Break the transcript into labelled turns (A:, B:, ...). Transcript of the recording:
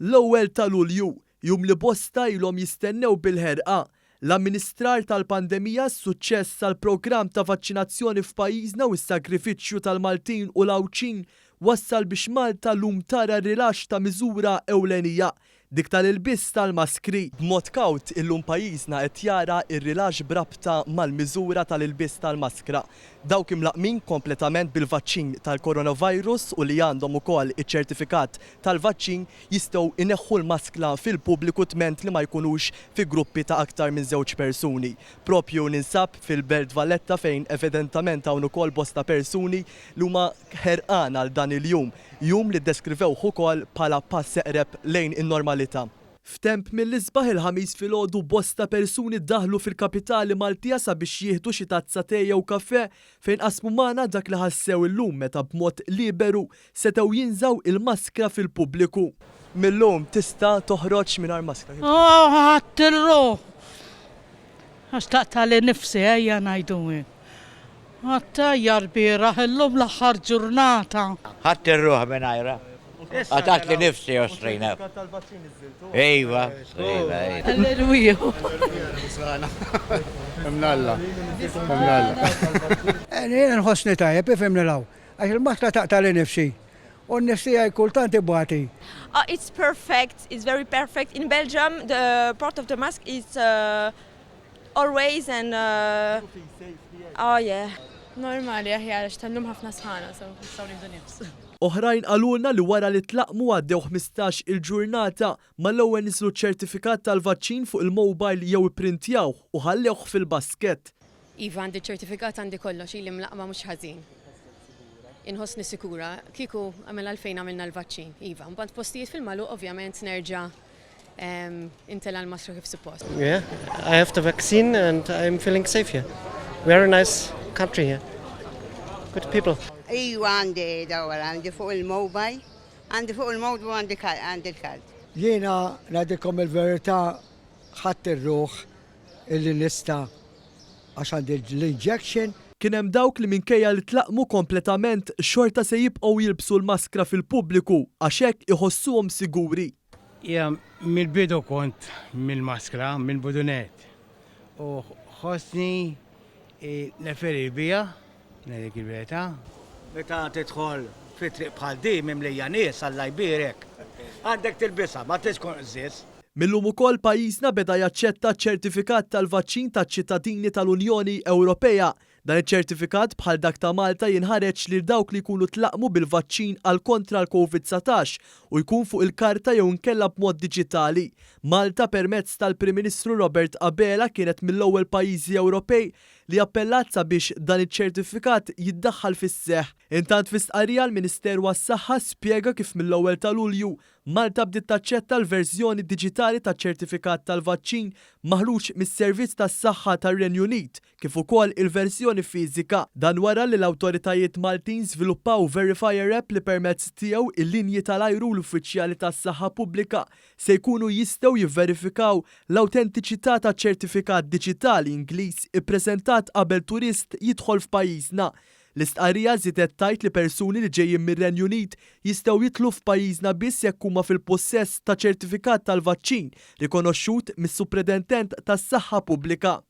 A: L-ewwel ta' Lulju, jum li bosta ilhom jistennew bil-ħerqa. L-amministrar tal-pandemija, s-suċċess tal-programm ta' vaċċinazzjoni f'pajjiżna u s-sagrifiċċju tal-Maltin u l-Awċin wassal biex Malta llum tara rilaxx ta' miżura ewlenija dik tal-ilbiss tal-maskri. B'mod kawt illum pajjiżna qed jara r-rilaxx brabta mal-miżura tal-ilbiss tal-maskra. Dawk imlaqmin kompletament bil-vaċċin tal-coronavirus u li għandhom ukoll iċ-ċertifikat tal-vaċċin jistgħu ineħħu l-maskla fil-pubbliku tment li ma jkunux fi gruppi ta' aktar minn 2 persuni. Propju ninsab fil-Belt Valletta fejn evidentament hawn ukoll bosta persuni li huma ħerqan għal dan il-jum. Jum li ddeskrivewh ukoll bħala pass eqreb lejn in-normalità. F'temp mill-isbaħ il-ħamis filgħodu bosta persuni ddaħlu fil-kapitali Maltija sabiex jieħdu xi tazza tej jew kaffè fejn qasmu magħna dak li ħassew illum meta b'mod liberu setgħu jinżaw il-maskra fil-pubbliku. Millum tista' toħroġ mingħajr maskra.
B: Ħattilru. Għax taqtali nifsi ejja ngħidu. Għattajjar bieraħ illum l-aħħar ġurnata.
C: Ħattilruħ mingħajra. Għatat li nifsi ostrina. Ejwa,
B: Alleluja.
D: Mnalla. Jena nħossni tajjeb, ifhem nilaw. Għax il-maskra taqtali nifsi. U nifsi għaj kultant ibbuħati.
E: It's perfect, it's very perfect. In Belgium, the part of the mask is always and... Oh yeah.
F: Normali, aħjar, x'tallum ħafna sħana, so nistgħu nieħdu nifs.
A: Oħrajn qalulna li wara li tlaqmu għaddew 15 il-ġurnata mal-ewwel niżlu ċertifikat tal-vaċċin fuq il-mobile jew ipprintjaw u ħallewh fil-basket.
F: Iva għandi ċertifikat għandi kollox ili mlaqma mhux ħażin. Inħossni sikura, kieku għamel għalfejn għamilna l-vaċċin. Iva, mbagħad postijiet fil-magħluq ovvjament nerġa' intela l-maskra kif suppost.
G: Yeah, I have the vaccine and I'm feeling safe here. Very nice country here. Good people.
H: Ejwa għandi dawar, għandi fuq il-mobile, għandi fuq il-mobile għandi il-kart.
D: Jiena ngħidilkom il-verità ħadd ir-ruħ illi nista' għax għandi l-injection.
A: Kien hemm dawk li minkejja li tlaqmu kompletament xorta se jibqgħu jilbsu l-maskra fil-pubbliku għax hekk iħossuhom siguri.
I: Ja, mill-bidu kont mill-maskra, mill-budunet. U ħossni neferi bija, ngħidlek il-verità.
C: Meta tidħol fi-triq bħal di mimlija nies Alla jbierek. Għandek tilbisha, ma tkun żies.
A: Millum ukoll pajjiżna beda jaċċetta ċ-ċertifikat tal-vaċċin taċ-ċittadini tal-Unjoni Ewropea. Dan iċ-ċertifikat bħal dak ta' Malta jinħareġ lil dawk li jkunu tlaqmu bil-vaċċin għal kontra l-COVID-19 u jkun fuq il-karta jew inkella b'mod diġitali. Malta permezz tal-Prim Ministru Robert Abela kienet mill-ewwel pajjiżi Ewropej li appellat sabiex dan iċ-ċertifikat jiddaħħal fis-seħħ. Intant fis-stqarrija l-Ministeru għas-Saħħa spjega kif mill-ewwel ta' Lulju Malta bdiet taċċetta l-verżjoni diġitali taċ-ċertifikat tal-vaċċin maħruġ mis-Servizz tas-Saħħa tar-Renju Unit kif ukoll il-verżjoni fiżika. Dan wara li l-awtoritajiet Maltin żviluppaw verifier app li permezz tiegħu il-linji tal-ajru l-uffiċjali tas-saħħa pubblika se jkunu jistgħu jivverifikaw l-awtentiċità taċ-ċertifikat diġitali Ingliż ippreżentat qabel turist jidħol f'pajjiżna. L-istqarrija żiedet tgħid li persuni li ġejjin mir-Renju Unit jistgħu jidħlu f'pajjiżna biss jekk huma fil-possess ta' ċertifikat tal-vaċċin rikonoxxut mis-Supredendent tas-Saħħa Pubblika.